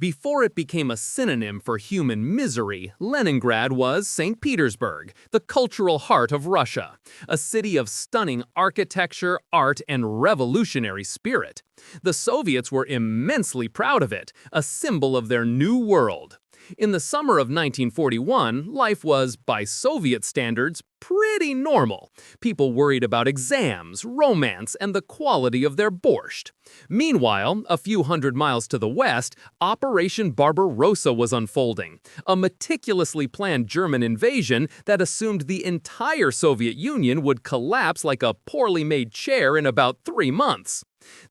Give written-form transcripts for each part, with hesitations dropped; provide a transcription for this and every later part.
Before it became a synonym for human misery, Leningrad was St. Petersburg, the cultural heart of Russia, a city of stunning architecture, art, and revolutionary spirit. The Soviets were immensely proud of it, a symbol of their new world. In the summer of 1941, life was, by Soviet standards, pretty normal. People worried about exams, romance, and the quality of their borscht. Meanwhile, a few hundred miles to the west, Operation Barbarossa was unfolding, a meticulously planned German invasion that assumed the entire Soviet Union would collapse like a poorly made chair in about 3 months.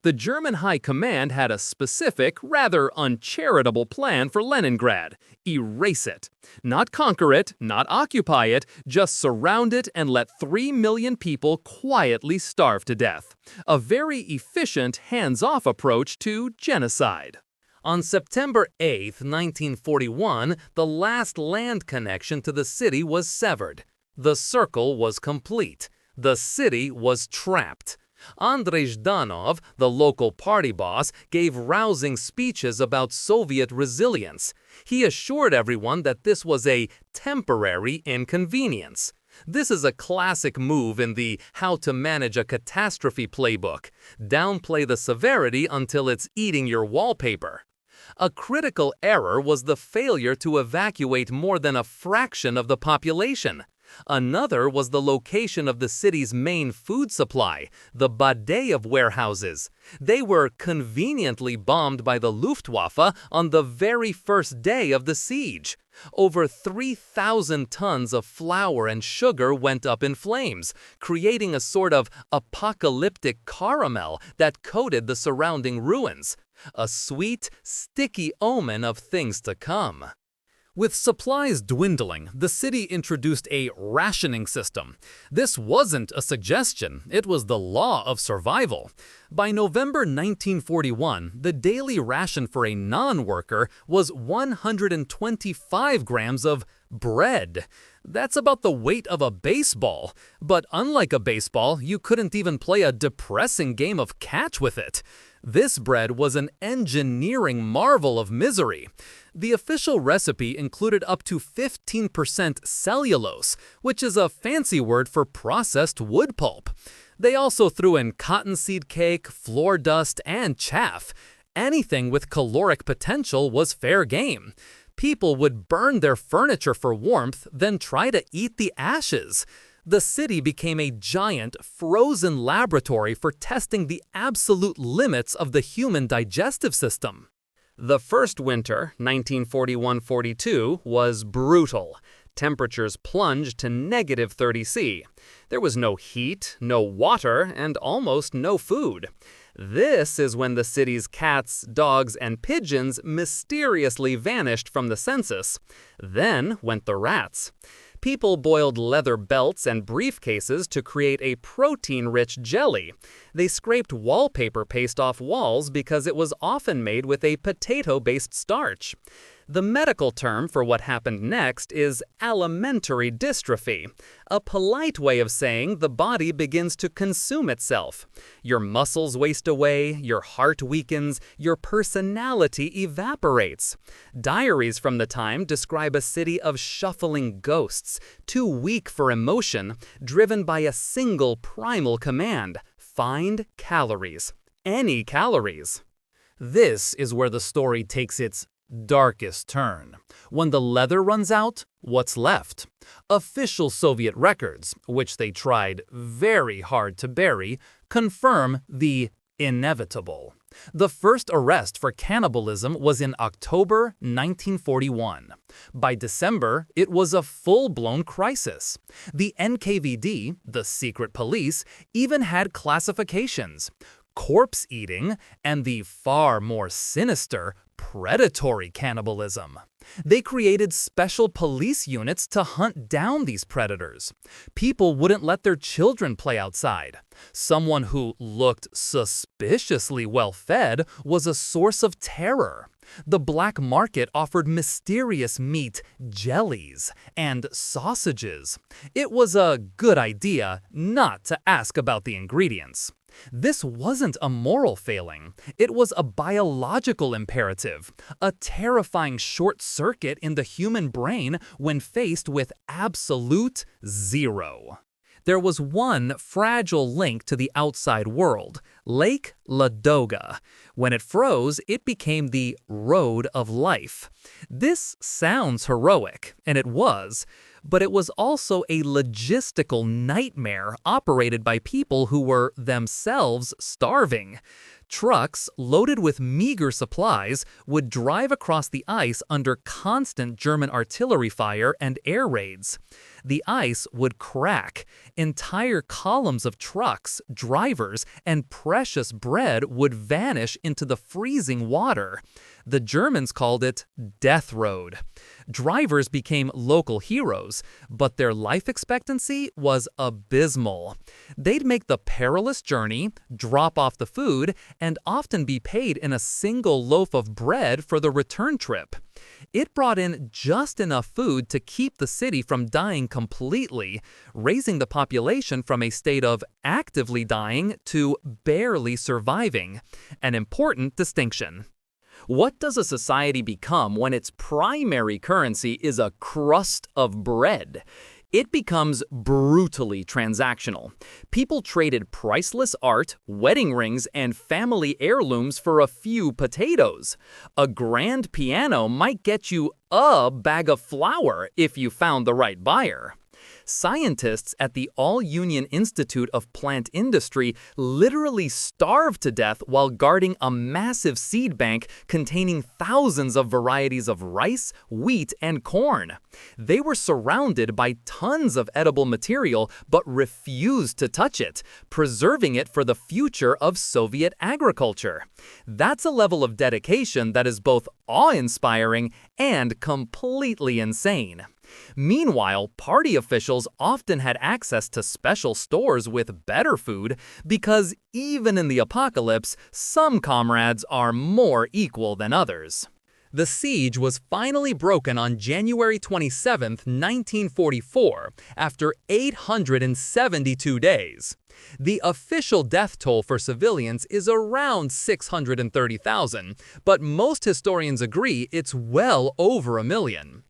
The German High Command had a specific, rather uncharitable plan for Leningrad: erase it. Not conquer it, not occupy it, just surround it and let 3 million people quietly starve to death. A very efficient, hands-off approach to genocide. On September 8, 1941, the last land connection to the city was severed. The circle was complete. The city was trapped. Andrei Zhdanov, the local party boss, gave rousing speeches about Soviet resilience. He assured everyone that this was a temporary inconvenience. This is a classic move in the How to Manage a Catastrophe playbook. Downplay the severity until it's eating your wallpaper. A critical error was the failure to evacuate more than a fraction of the population. Another was the location of the city's main food supply, the bidet of warehouses. They were conveniently bombed by the Luftwaffe on the very first day of the siege. Over 3,000 tons of flour and sugar went up in flames, creating a sort of apocalyptic caramel that coated the surrounding ruins. A sweet, sticky omen of things to come. With supplies dwindling, the city introduced a rationing system. This wasn't a suggestion, it was the law of survival. By November 1941, the daily ration for a non-worker was 125 grams of bread. That's about the weight of a baseball. But unlike a baseball, you couldn't even play a depressing game of catch with it. This bread was an engineering marvel of misery. The official recipe included up to 15% cellulose, which is a fancy word for processed wood pulp. They also threw in cottonseed cake, floor dust, and chaff. Anything with caloric potential was fair game. People would burn their furniture for warmth, then try to eat the ashes. The city became a giant, frozen laboratory for testing the absolute limits of the human digestive system. The first winter, 1941-42, was brutal. Temperatures plunged to -30°C. There was no heat, no water, and almost no food. This is when the city's cats, dogs, and pigeons mysteriously vanished from the census. Then went the rats. People boiled leather belts and briefcases to create a protein-rich jelly. They scraped wallpaper paste off walls because it was often made with a potato-based starch. The medical term for what happened next is alimentary dystrophy, a polite way of saying the body begins to consume itself. Your muscles waste away, your heart weakens, your personality evaporates. Diaries from the time describe a city of shuffling ghosts, too weak for emotion, driven by a single primal command: find calories. Any calories. This is where the story takes its darkest turn. When the leather runs out, what's left? Official Soviet records, which they tried very hard to bury, confirm the inevitable. The first arrest for cannibalism was in October 1941. By December, it was a full-blown crisis. The NKVD, the secret police, even had classifications: corpse eating and the far more sinister predatory cannibalism. They created special police units to hunt down these predators. People wouldn't let their children play outside. Someone who looked suspiciously well-fed was a source of terror. The black market offered mysterious meat, jellies, and sausages. It was a good idea not to ask about the ingredients. This wasn't a moral failing. It was a biological imperative, a terrifying short circuit in the human brain when faced with absolute zero. There was one fragile link to the outside world, Lake Ladoga. When it froze, it became the road of life. This sounds heroic, and it was, but it was also a logistical nightmare operated by people who were themselves starving. Trucks loaded with meager supplies would drive across the ice under constant German artillery fire and air raids. The ice would crack. Entire columns of trucks, drivers, and precious bread would vanish into the freezing water. The Germans called it Death Road. Drivers became local heroes, but their life expectancy was abysmal. They'd make the perilous journey, drop off the food, and often be paid in a single loaf of bread for the return trip. It brought in just enough food to keep the city from dying completely, raising the population from a state of actively dying to barely surviving. An important distinction. What does a society become when its primary currency is a crust of bread? It becomes brutally transactional. People traded priceless art, wedding rings, and family heirlooms for a few potatoes. A grand piano might get you a bag of flour if you found the right buyer. Scientists at the All-Union Institute of Plant Industry literally starved to death while guarding a massive seed bank containing thousands of varieties of rice, wheat, and corn. They were surrounded by tons of edible material but refused to touch it, preserving it for the future of Soviet agriculture. That's a level of dedication that is both awe-inspiring and completely insane. Meanwhile, party officials often had access to special stores with better food because even in the apocalypse, some comrades are more equal than others. The siege was finally broken on January 27, 1944, after 872 days. The official death toll for civilians is around 630,000, but most historians agree it's well over 1 million.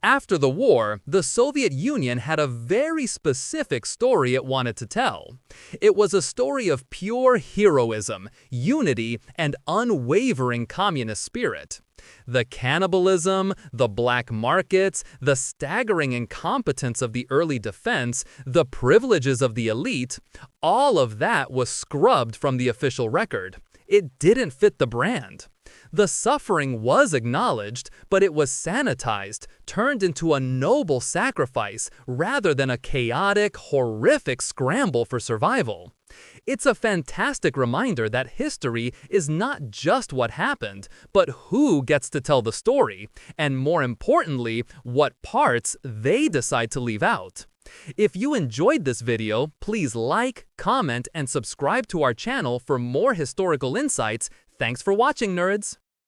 After the war, the Soviet Union had a very specific story it wanted to tell. It was a story of pure heroism, unity, and unwavering communist spirit. The cannibalism, the black markets, the staggering incompetence of the early defense, the privileges of the elite, all of that was scrubbed from the official record. It didn't fit the brand. The suffering was acknowledged, but it was sanitized, turned into a noble sacrifice rather than a chaotic, horrific scramble for survival. It's a fantastic reminder that history is not just what happened, but who gets to tell the story, and more importantly, what parts they decide to leave out. If you enjoyed this video, please like, comment, and subscribe to our channel for more historical insights. Thanks for watching, nerds!